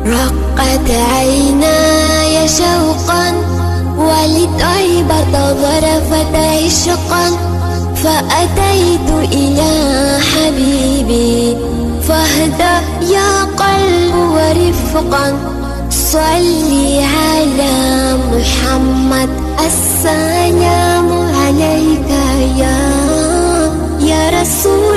رقت عيناي شوقا ولطيبة ظرفت عشقا، فأتيت إلى حبيبي فاهدى يا قلب ورفقا. صلي على محمد السلام عليك يا رسول